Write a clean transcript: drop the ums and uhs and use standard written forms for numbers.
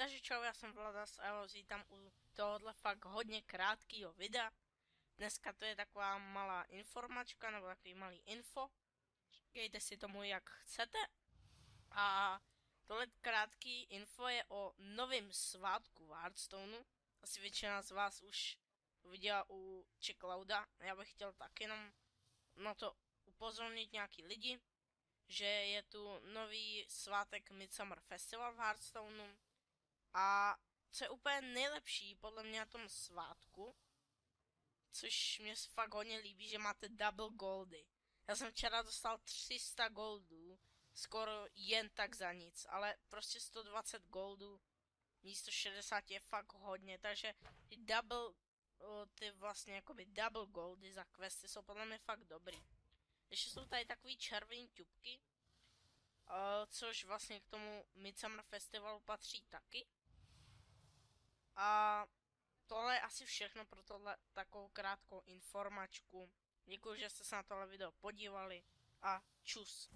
Takže čau, já jsem Vladas a já vás vítám u tohohle fakt hodně krátkého videa. Dneska to je taková malá informačka, nebo takový malý info. Říkejte si tomu jak chcete. A tohle krátký info je o novém svátku v Hearthstoneu. Asi většina z vás už to viděla u Checklouda. Já bych chtěl tak jenom na to upozornit nějaký lidi, že je tu nový svátek Midsummer Festival v Hearthstoneu. A co je úplně nejlepší podle mě na tom svátku, což mě se fakt hodně líbí, že máte double goldy. Já jsem včera dostal 300 goldů, skoro jen tak za nic, ale prostě 120 goldů místo 60 je fakt hodně, takže ty vlastně jakoby double goldy za questy jsou podle mě fakt dobrý. Ještě jsou tady takový červený tubky, což vlastně k tomu Midsummer Festivalu patří taky. A tohle je asi všechno pro tohle takovou krátkou informačku. Děkuji, že jste se na tohle video podívali a čus.